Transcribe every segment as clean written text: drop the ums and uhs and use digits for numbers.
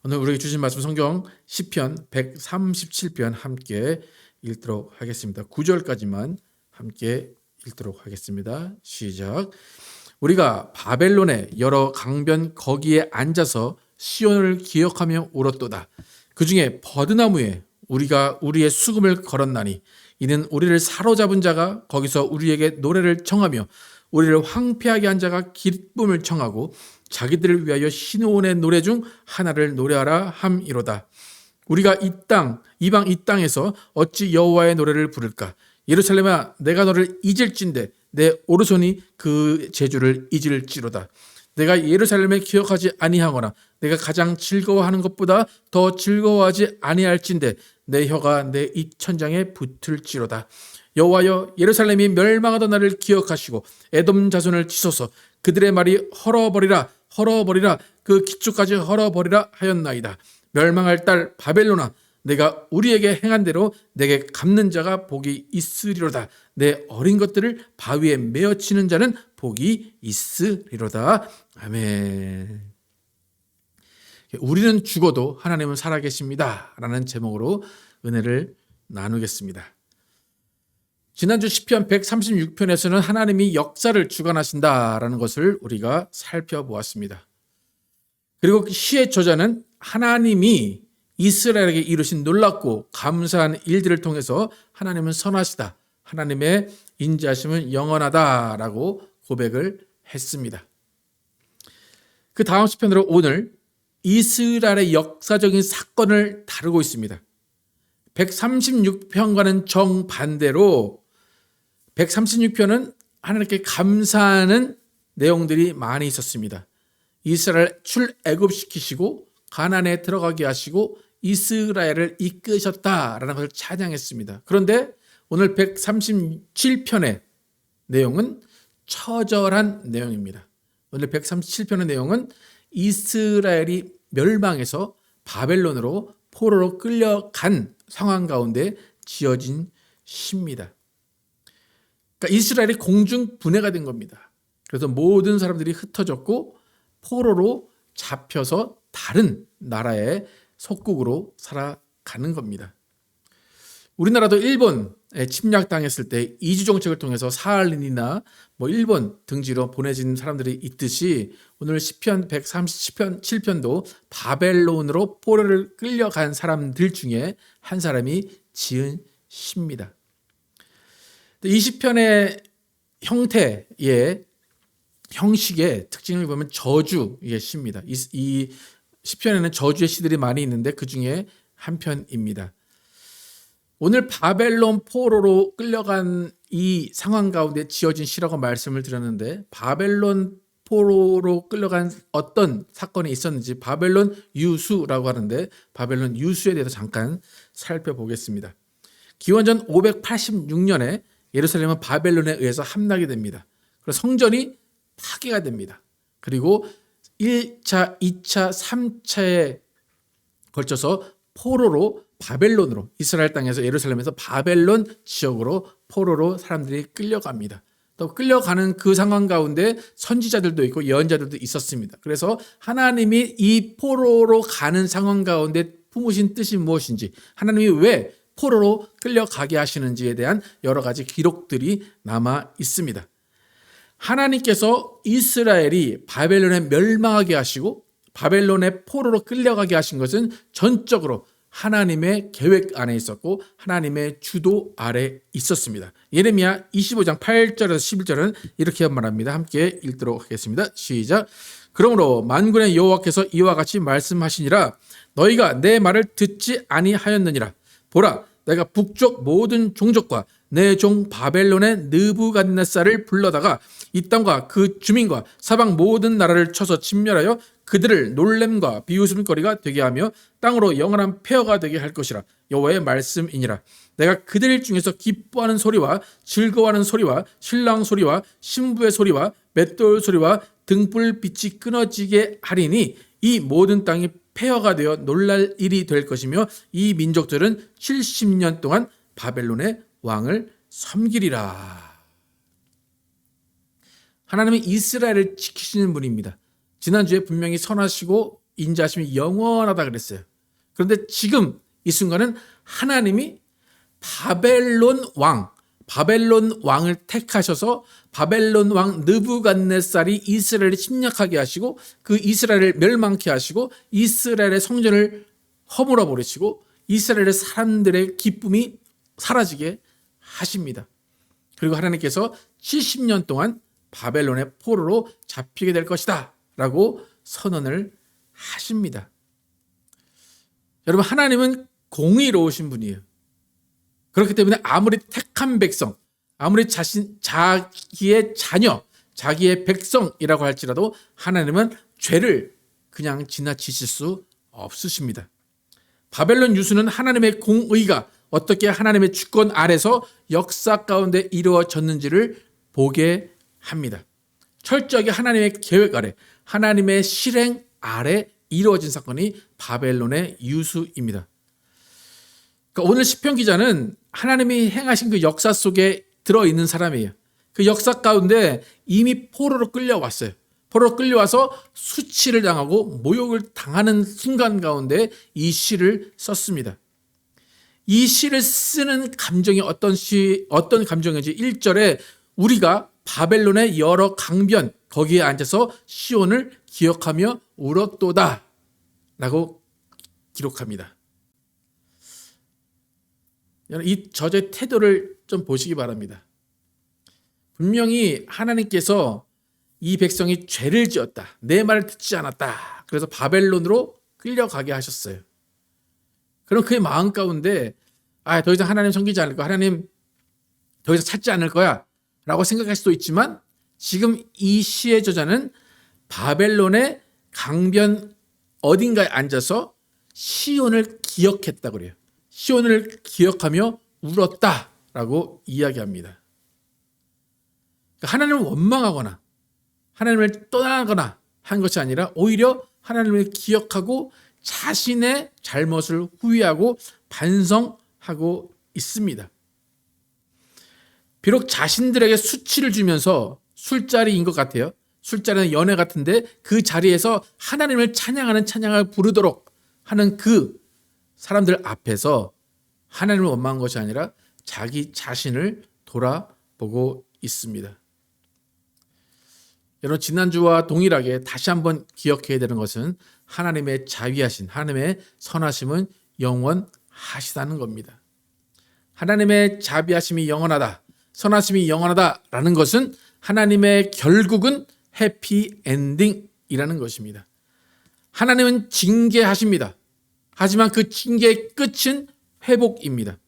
오늘 우리에게 주신 말씀 성경 시편 137편 함께 읽도록 하겠습니다. 9절까지만 함께 읽도록 하겠습니다. 시작. 우리가 바벨론의 여러 강변 거기에 앉아서 시온을 기억하며 울었도다. 그 중에 버드나무에 우리가 우리의 수금을 걸었나니 이는 우리를 사로잡은 자가 거기서 우리에게 노래를 청하며 우리를 황폐하게 한 자가 기쁨을 청하고 자기들을 위하여 시온의 노래 중 하나를 노래하라 함이로다. 우리가 이방 이 땅에서 어찌 여호와의 노래를 부를까? 예루살렘아, 내가 너를 잊을진대 내 오른손이 그 제주를 잊을지로다. 내가 예루살렘에 기억하지 아니하거나 내가 가장 즐거워하는 것보다 더 즐거워하지 아니할진대 내 혀가 내 입천장에 붙을지로다. 여호와여, 예루살렘이 멸망하던 날을 기억하시고 에돔 자손을 치소서. 그들의 말이 헐어버리라 헐어버리라 그 기초까지 헐어버리라 하였나이다. 멸망할 딸 바벨론아, 내가 우리에게 행한 대로 내게 갚는 자가 복이 있으리로다. 내 어린 것들을 바위에 메어치는 자는 복이 있으리로다. 아멘. 우리는 죽어도 하나님은 살아계십니다 라는 제목으로 은혜를 나누겠습니다. 지난주 시편 136편에서는 하나님이 역사를 주관하신다라는 것을 우리가 살펴보았습니다. 그리고 그 시의 저자는 하나님이 이스라엘에게 이루신 놀랍고 감사한 일들을 통해서 하나님은 선하시다, 하나님의 인자하심은 영원하다라고 고백을 했습니다. 그 다음 시편으로 오늘 이스라엘의 역사적인 사건을 다루고 있습니다. 136편과는 정반대로 136편은 하나님께 감사하는 내용들이 많이 있었습니다. 이스라엘 출애굽시키시고 가나안에 들어가게 하시고 이스라엘을 이끄셨다라는 것을 찬양했습니다. 그런데 오늘 137편의 내용은 처절한 내용입니다. 오늘 137편의 내용은 이스라엘이 멸망해서 바벨론으로 포로로 끌려간 상황 가운데 지어진 시입니다. 그러니까 이스라엘이 공중 분해가 된 겁니다. 그래서 모든 사람들이 흩어졌고 포로로 잡혀서 다른 나라의 속국으로 살아가는 겁니다. 우리나라도 일본에 침략당했을 때 이주 정책을 통해서 사할린이나 일본 등지로 보내진 사람들이 있듯이 오늘 시편 137편도 바벨론으로 포로를 끌려간 사람들 중에 한 사람이 지은 시입니다. 이 시편의 형태의 형식의 특징을 보면 저주의 시입니다. 이 시편에는 저주의 시들이 많이 있는데 그 중에 한 편입니다. 오늘 바벨론 포로로 끌려간 이 상황 가운데 지어진 시라고 말씀을 드렸는데 바벨론 포로로 끌려간 어떤 사건이 있었는지 바벨론 유수라고 하는데 바벨론 유수에 대해서 잠깐 살펴보겠습니다. 기원전 586년에 예루살렘은 바벨론에 의해서 함락이 됩니다. 그래서 성전이 파괴가 됩니다. 그리고 1차, 2차, 3차에 걸쳐서 포로로 바벨론으로 이스라엘 땅에서 예루살렘에서 바벨론 지역으로 포로로 사람들이 끌려갑니다. 또 끌려가는 그 상황 가운데 선지자들도 있고 예언자들도 있었습니다. 그래서 하나님이 이 포로로 가는 상황 가운데 품으신 뜻이 무엇인지, 하나님이 왜 포로로 끌려가게 하시는지에 대한 여러 가지 기록들이 남아 있습니다. 하나님께서 이스라엘이 바벨론에 멸망하게 하시고 바벨론의 포로로 끌려가게 하신 것은 전적으로 하나님의 계획 안에 있었고 하나님의 주도 아래 있었습니다. 예레미야 25장 8절에서 11절은 이렇게 말합니다. 함께 읽도록 하겠습니다. 시작. 그러므로 만군의 여호와께서 이와 같이 말씀하시니라. 너희가 내 말을 듣지 아니하였느니라. 보라, 내가 북쪽 모든 종족과 내 종 바벨론의 느부갓네살을 불러다가 이 땅과 그 주민과 사방 모든 나라를 쳐서 침멸하여 그들을 놀램과 비웃음거리가 되게 하며 땅으로 영원한 폐허가 되게 할 것이라. 여호와의 말씀이니라. 내가 그들 중에서 기뻐하는 소리와 즐거워하는 소리와 신랑 소리와 신부의 소리와 맷돌 소리와 등불빛이 끊어지게 하리니 이 모든 땅이 폐허가 되어 놀랄 일이 될 것이며 이 민족들은 70년 동안 바벨론의 왕을 섬기리라. 하나님은 이스라엘을 지키시는 분입니다. 지난주에 분명히 선하시고 인자하심이 영원하다 그랬어요. 그런데 지금 이 순간은 하나님이 바벨론 왕을 택하셔서 바벨론 왕 느부갓네살이 이스라엘을 침략하게 하시고 그 이스라엘을 멸망케 하시고 이스라엘의 성전을 허물어 버리시고 이스라엘의 사람들의 기쁨이 사라지게 하십니다. 그리고 하나님께서 70년 동안 바벨론의 포로로 잡히게 될 것이다 라고 선언을 하십니다. 여러분, 하나님은 공의로우신 분이에요. 그렇기 때문에 아무리 택한 백성, 아무리 자기의 자녀, 자기의 백성이라고 할지라도 하나님은 죄를 그냥 지나치실 수 없으십니다. 바벨론 유수는 하나님의 공의가 어떻게 하나님의 주권 아래서 역사 가운데 이루어졌는지를 보게 합니다. 철저하게 하나님의 계획 아래, 하나님의 실행 아래 이루어진 사건이 바벨론의 유수입니다. 그러니까 오늘 시편 기자는 하나님이 행하신 그 역사 속에 들어있는 사람이에요. 그 역사 가운데 이미 포로로 끌려왔어요. 포로로 끌려와서 수치를 당하고 모욕을 당하는 순간 가운데 이 시를 썼습니다. 이 시를 쓰는 감정이 어떤 감정인지 1절에 우리가 바벨론의 여러 강변 거기에 앉아서 시온을 기억하며 울었도다 라고 기록합니다. 이 저자의 태도를 좀 보시기 바랍니다. 분명히 하나님께서 이 백성이 죄를 지었다, 내 말을 듣지 않았다, 그래서 바벨론으로 끌려가게 하셨어요. 그럼 그의 마음 가운데 더 이상 하나님 섬기지 않을 거야, 하나님 더 이상 찾지 않을 거야 라고 생각할 수도 있지만 지금 이 시의 저자는 바벨론의 강변 어딘가에 앉아서 시온을 기억했다고 그래요. 시온을 기억하며 울었다라고 이야기합니다. 하나님을 원망하거나 하나님을 떠나거나 한 것이 아니라 오히려 하나님을 기억하고 자신의 잘못을 후회하고 반성하고 있습니다. 비록 자신들에게 수치를 주면서 술자리인 것 같아요. 술자리는 연회 같은데 그 자리에서 하나님을 찬양하는 찬양을 부르도록 하는 그 사람들 앞에서 하나님을 원망한 것이 아니라 자기 자신을 돌아보고 있습니다. 여러분, 지난주와 동일하게 다시 한번 기억해야 되는 것은 하나님의 자비하신, 하나님의 선하심은 영원하시다는 겁니다. 하나님의 자비하심이 영원하다, 선하심이 영원하다라는 것은 하나님의 결국은 해피엔딩이라는 것입니다. 하나님은 징계하십니다. 하지만 그 징계의 끝은 회복입니다.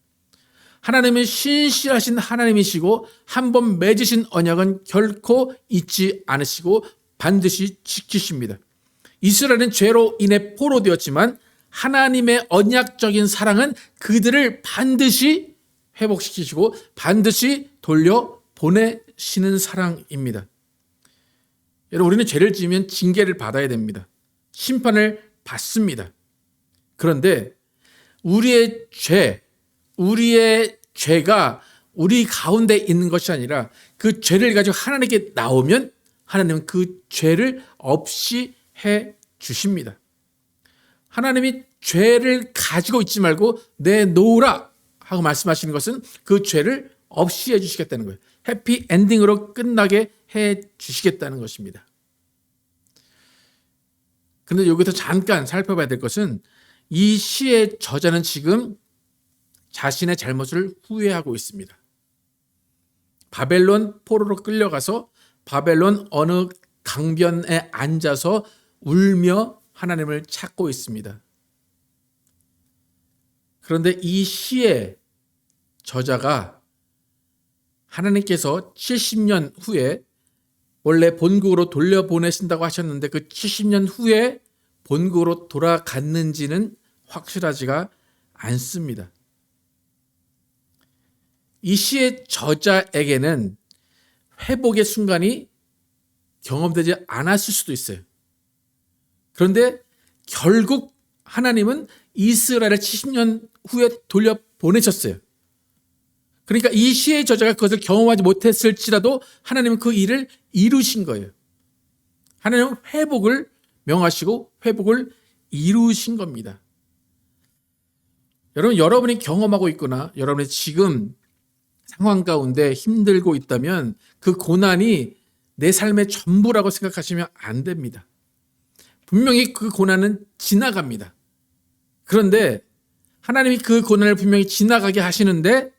하나님은 신실하신 하나님이시고 한 번 맺으신 언약은 결코 잊지 않으시고 반드시 지키십니다. 이스라엘은 죄로 인해 포로되었지만 하나님의 언약적인 사랑은 그들을 반드시 회복시키시고 반드시 돌려보내시는 사랑입니다. 여러분, 우리는 죄를 지으면 징계를 받아야 됩니다. 심판을 받습니다. 그런데 우리의 죄가 우리 가운데 있는 것이 아니라 그 죄를 가지고 하나님께 나오면 하나님은 그 죄를 없이 해 주십니다. 하나님이 죄를 가지고 있지 말고 내놓으라 하고 말씀하시는 것은 그 죄를 없이 해 주시겠다는 거예요. 해피엔딩으로 끝나게 해 주시겠다는 것입니다. 그런데 여기서 잠깐 살펴봐야 될 것은 이 시의 저자는 지금 자신의 잘못을 후회하고 있습니다. 바벨론 포로로 끌려가서 바벨론 어느 강변에 앉아서 울며 하나님을 찾고 있습니다. 그런데 이 시의 저자가 하나님께서 70년 후에 원래 본국으로 돌려보내신다고 하셨는데 그 70년 후에 본국으로 돌아갔는지는 확실하지가 않습니다. 이 시의 저자에게는 회복의 순간이 경험되지 않았을 수도 있어요. 그런데 결국 하나님은 이스라엘을 70년 후에 돌려보내셨어요. 그러니까 이 시의 저자가 그것을 경험하지 못했을지라도 하나님은 그 일을 이루신 거예요. 하나님은 회복을 명하시고 회복을 이루신 겁니다. 여러분, 여러분이 경험하고 있거나 여러분이 지금 상황 가운데 힘들고 있다면 그 고난이 내 삶의 전부라고 생각하시면 안 됩니다. 분명히 그 고난은 지나갑니다. 그런데 하나님이 그 고난을 분명히 지나가게 하시는데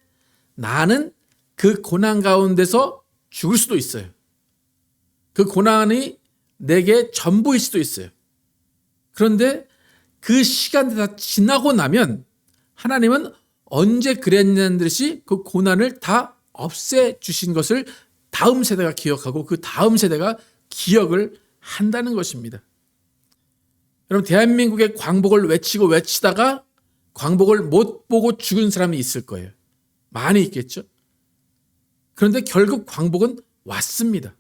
나는 그 고난 가운데서 죽을 수도 있어요. 그 고난이 내게 전부일 수도 있어요. 그런데 그 시간이 다 지나고 나면 하나님은 언제 그랬냐는 듯이 그 고난을 다 없애주신 것을 다음 세대가 기억하고 그 다음 세대가 기억을 한다는 것입니다. 여러분, 대한민국의 광복을 외치다가 광복을 못 보고 죽은 사람이 있을 거예요. 많이 있겠죠. 그런데 결국 광복은 왔습니다.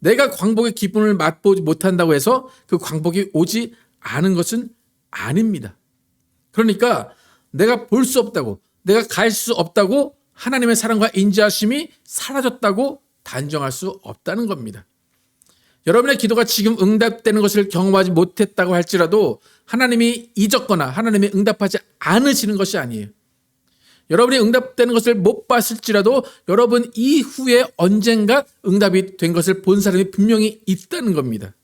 내가 광복의 기쁨을 맛보지 못한다고 해서 그 광복이 오지 않은 것은 아닙니다. 그러니까 내가 볼 수 없다고, 내가 갈 수 없다고 하나님의 사랑과 인자하심이 사라졌다고 단정할 수 없다는 겁니다. 여러분의 기도가 지금 응답되는 것을 경험하지 못했다고 할지라도 하나님이 잊었거나 하나님이 응답하지 않으시는 것이 아니에요. 여러분이 응답되는 것을 못 봤을지라도 여러분 이후에 언젠가 응답이 된 것을 본 사람이 분명히 있다는 겁니다.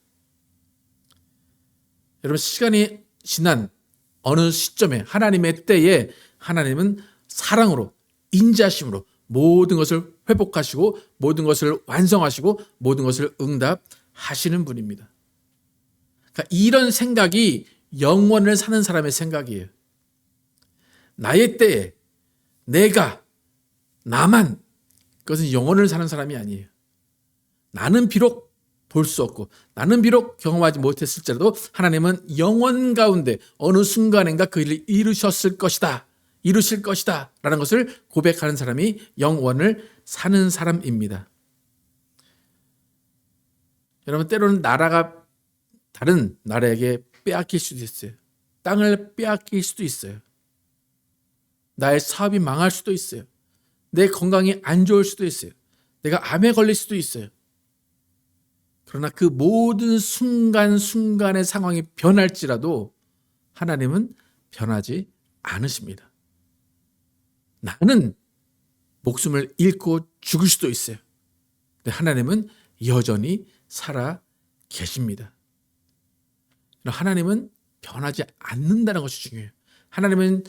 여러분, 시간이 지난 어느 시점에 하나님의 때에 하나님은 사랑으로 인자심으로 모든 것을 회복하시고 모든 것을 완성하시고 모든 것을 응답하시는 분입니다. 그러니까 이런 생각이 영원을 사는 사람의 생각이에요. 나의 때에 내가 나만 그것은 영원을 사는 사람이 아니에요. 나는 비록 볼 수 없고 나는 비록 경험하지 못했을지라도 하나님은 영원 가운데 어느 순간인가 그 일을 이루실 것이다 라는 것을 고백하는 사람이 영원을 사는 사람입니다. 여러분, 때로는 나라가 다른 나라에게 빼앗길 수도 있어요. 땅을 빼앗길 수도 있어요. 나의 사업이 망할 수도 있어요. 내 건강이 안 좋을 수도 있어요. 내가 암에 걸릴 수도 있어요. 그러나 그 모든 순간순간의 상황이 변할지라도 하나님은 변하지 않으십니다. 나는 목숨을 잃고 죽을 수도 있어요. 근데 하나님은 여전히 살아 계십니다. 하나님은 변하지 않는다는 것이 중요해요. 하나님은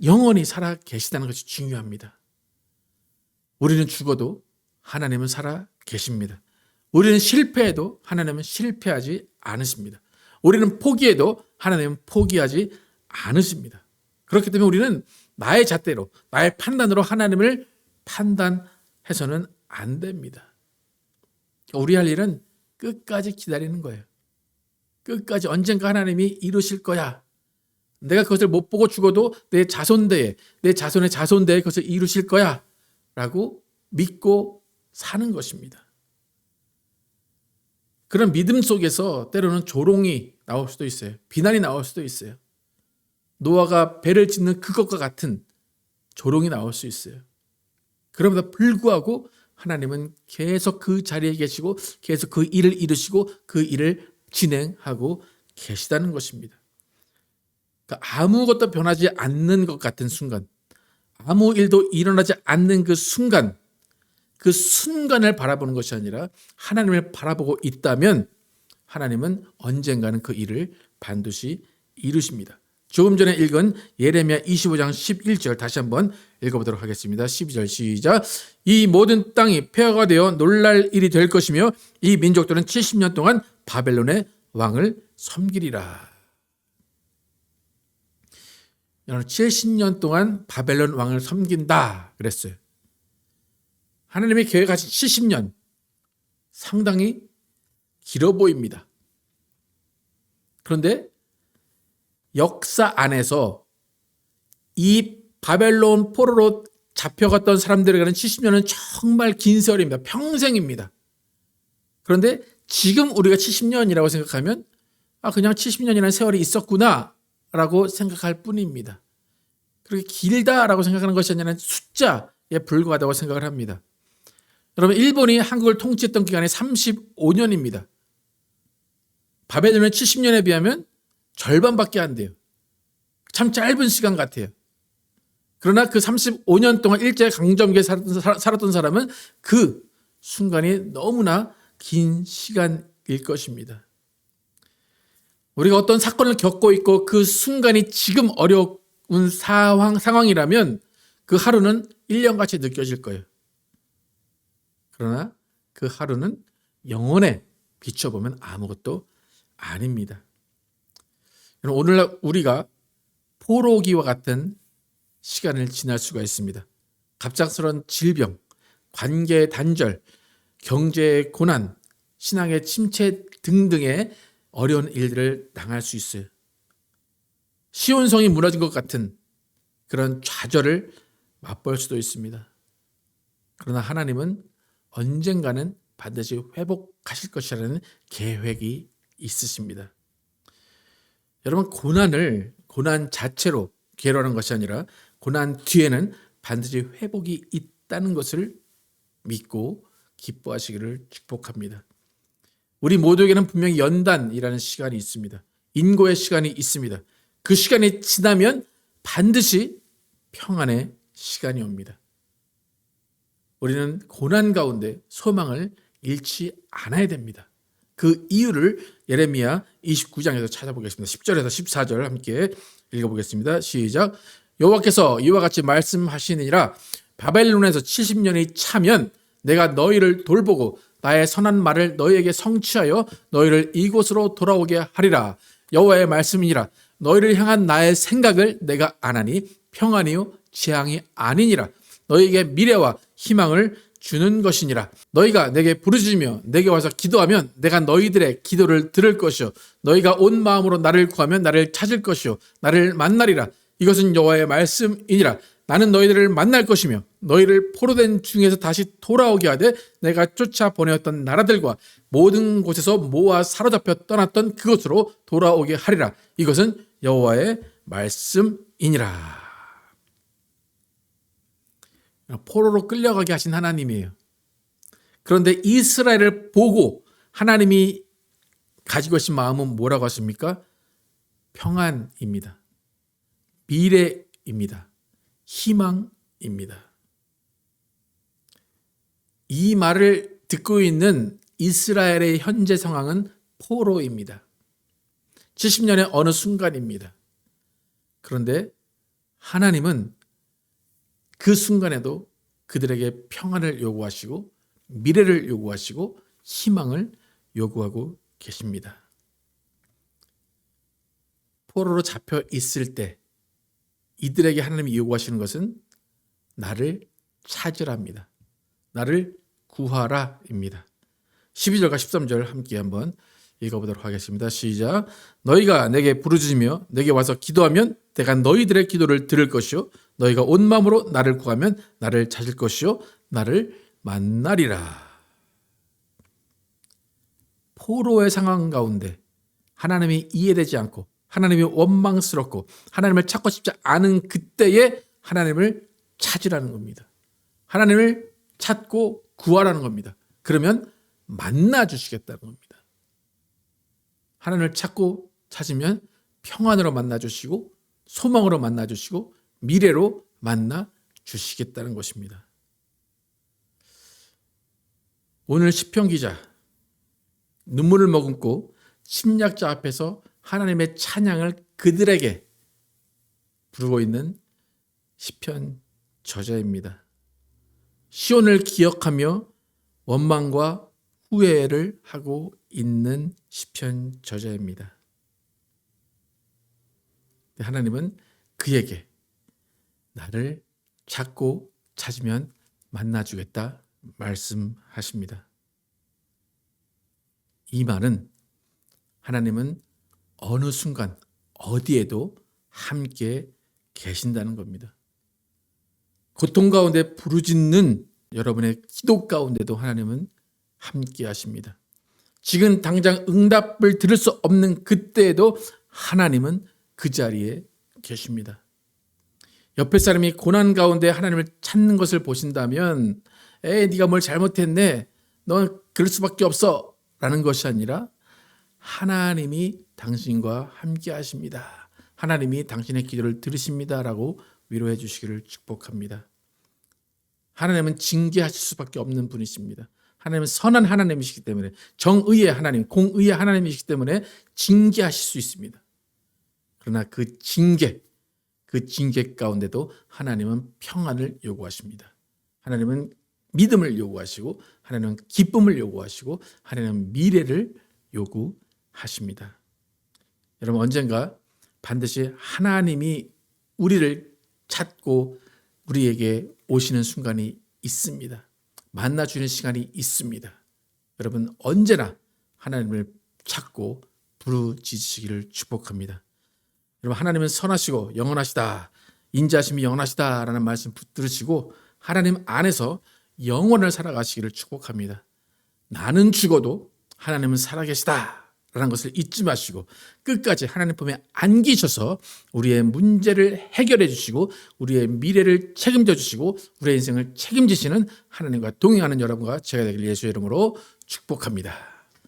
영원히 살아 계시다는 것이 중요합니다. 우리는 죽어도 하나님은 살아 계십니다. 우리는 실패해도 하나님은 실패하지 않으십니다. 우리는 포기해도 하나님은 포기하지 않으십니다. 그렇기 때문에 우리는 나의 잣대로, 나의 판단으로 하나님을 판단해서는 안 됩니다. 우리 할 일은 끝까지 기다리는 거예요. 끝까지 언젠가 하나님이 이루실 거야. 내가 그것을 못 보고 죽어도 내 자손대에, 내 자손의 자손대에 그것을 이루실 거야 라고 믿고 사는 것입니다. 그런 믿음 속에서 때로는 조롱이 나올 수도 있어요. 비난이 나올 수도 있어요. 노아가 배를 짓는 그것과 같은 조롱이 나올 수 있어요. 그럼에도 불구하고 하나님은 계속 그 자리에 계시고 계속 그 일을 이루시고 그 일을 진행하고 계시다는 것입니다. 그러니까 아무것도 변하지 않는 것 같은 순간, 아무 일도 일어나지 않는 그 순간, 그 순간을 바라보는 것이 아니라 하나님을 바라보고 있다면 하나님은 언젠가는 그 일을 반드시 이루십니다. 조금 전에 읽은 예레미야 25장 11절 다시 한번 읽어보도록 하겠습니다. 12절 시작. 이 모든 땅이 폐허가 되어 놀랄 일이 될 것이며 이 민족들은 70년 동안 바벨론의 왕을 섬기리라. 70년 동안 바벨론 왕을 섬긴다 그랬어요. 하나님의 계획하신 70년 상당히 길어 보입니다. 그런데 역사 안에서 이 바벨론 포로로 잡혀갔던 사람들에게는 70년은 정말 긴 세월입니다. 평생입니다. 그런데 지금 우리가 70년이라고 생각하면 그냥 70년이라는 세월이 있었구나 라고 생각할 뿐입니다. 그렇게 길다라고 생각하는 것이 아니라 숫자에 불과하다고 생각을 합니다. 여러분, 일본이 한국을 통치했던 기간이 35년입니다. 바벨론의 70년에 비하면 절반밖에 안 돼요. 참 짧은 시간 같아요. 그러나 그 35년 동안 일제강점기에 살았던 사람은 그 순간이 너무나 긴 시간일 것입니다. 우리가 어떤 사건을 겪고 있고 그 순간이 지금 어려운 상황이라면 그 하루는 1년같이 느껴질 거예요. 그러나 그 하루는 영원에 비춰보면 아무것도 아닙니다. 오늘날 우리가 포로기와 같은 시간을 지날 수가 있습니다. 갑작스러운 질병, 관계의 단절, 경제의 고난, 신앙의 침체 등등의 어려운 일들을 당할 수 있어요. 시온성이 무너진 것 같은 그런 좌절을 맛볼 수도 있습니다. 그러나 하나님은 언젠가는 반드시 회복하실 것이라는 계획이 있으십니다. 여러분, 고난 자체로 괴로워하는 것이 아니라 고난 뒤에는 반드시 회복이 있다는 것을 믿고 기뻐하시기를 축복합니다. 우리 모두에게는 분명히 연단이라는 시간이 있습니다. 인고의 시간이 있습니다. 그 시간이 지나면 반드시 평안의 시간이 옵니다. 우리는 고난 가운데 소망을 잃지 않아야 됩니다. 그 이유를 예레미야 29장에서 찾아보겠습니다. 10절에서 14절 함께 읽어보겠습니다. 시작. 여호와께서 이와 같이 말씀하시니라. 바벨론에서 70년이 차면 내가 너희를 돌보고 나의 선한 말을 너희에게 성취하여 너희를 이곳으로 돌아오게 하리라. 여호와의 말씀이니라. 너희를 향한 나의 생각을 내가 아나니 평안이요 재앙이 아니니라. 너희에게 미래와 희망을 주는 것이니라. 너희가 내게 부르짖으며 내게 와서 기도하면 내가 너희들의 기도를 들을 것이요 너희가 온 마음으로 나를 구하면 나를 찾을 것이요 나를 만나리라. 이것은 여호와의 말씀이니라. 나는 너희들을 만날 것이며 너희를 포로된 중에서 다시 돌아오게 하되 내가 쫓아 보내었던 나라들과 모든 곳에서 모아 사로잡혀 떠났던 그곳으로 돌아오게 하리라. 이것은 여호와의 말씀이니라. 포로로 끌려가게 하신 하나님이에요. 그런데 이스라엘을 보고 하나님이 가지고 계신 마음은 뭐라고 하십니까? 평안입니다. 미래입니다. 희망입니다. 이 말을 듣고 있는 이스라엘의 현재 상황은 포로입니다. 70년의 어느 순간입니다. 그런데 하나님은 그 순간에도 그들에게 평안을 요구하시고 미래를 요구하시고 희망을 요구하고 계십니다. 포로로 잡혀 있을 때 이들에게 하나님이 요구하시는 것은 나를 찾으라입니다. 나를 구하라입니다. 12절과 13절 함께 한번 읽어보도록 하겠습니다. 시작. 너희가 내게 부르짖으며 내게 와서 기도하면 내가 너희들의 기도를 들을 것이요 너희가 온 마음으로 나를 구하면 나를 찾을 것이요 나를 만나리라. 포로의 상황 가운데 하나님이 이해되지 않고 하나님이 원망스럽고 하나님을 찾고 싶지 않은 그때에 하나님을 찾으라는 겁니다. 하나님을 찾고 구하라는 겁니다. 그러면 만나 주시겠다는 겁니다. 하나님을 찾고 찾으면 평안으로 만나 주시고 소망으로 만나 주시고 미래로 만나 주시겠다는 것입니다. 오늘 시편 기자 눈물을 머금고 침략자 앞에서 하나님의 찬양을 그들에게 부르고 있는 시편 저자입니다. 시온을 기억하며 원망과 후회를 하고 있는 시편 저자입니다. 하나님은 그에게 나를 찾고 찾으면 만나주겠다 말씀하십니다. 이 말은 하나님은 어느 순간 어디에도 함께 계신다는 겁니다. 고통 가운데 부르짖는 여러분의 기도 가운데도 하나님은 함께 하십니다. 지금 당장 응답을 들을 수 없는 그때에도 하나님은 그 자리에 계십니다. 옆에 사람이 고난 가운데 하나님을 찾는 것을 보신다면 네가 뭘 잘못했네. 넌 그럴 수밖에 없어 라는 것이 아니라 하나님이 당신과 함께 하십니다. 하나님이 당신의 기도를 들으십니다라고 위로해 주시기를 축복합니다. 하나님은 징계하실 수밖에 없는 분이십니다. 하나님은 선한 하나님이시기 때문에, 정의의 하나님, 공의의 하나님이시기 때문에 징계하실 수 있습니다. 그러나 그 징계 가운데도 하나님은 평안을 요구하십니다. 하나님은 믿음을 요구하시고, 하나님은 기쁨을 요구하시고, 하나님은 미래를 요구하십니다. 여러분, 언젠가 반드시 하나님이 우리를 찾고 우리에게 오시는 순간이 있습니다. 만나주는 시간이 있습니다. 여러분, 언제나 하나님을 찾고 부르짖으시기를 축복합니다. 여러분, 하나님은 선하시고 영원하시다, 인자하심이 영원하시다라는 말씀 붙들으시고 하나님 안에서 영원을 살아가시기를 축복합니다. 나는 죽어도 하나님은 살아계시다 라는 것을 잊지 마시고 끝까지 하나님 품에 안기셔서 우리의 문제를 해결해 주시고 우리의 미래를 책임져 주시고 우리의 인생을 책임지시는 하나님과 동행하는 여러분과 제가 되길 예수의 이름으로 축복합니다.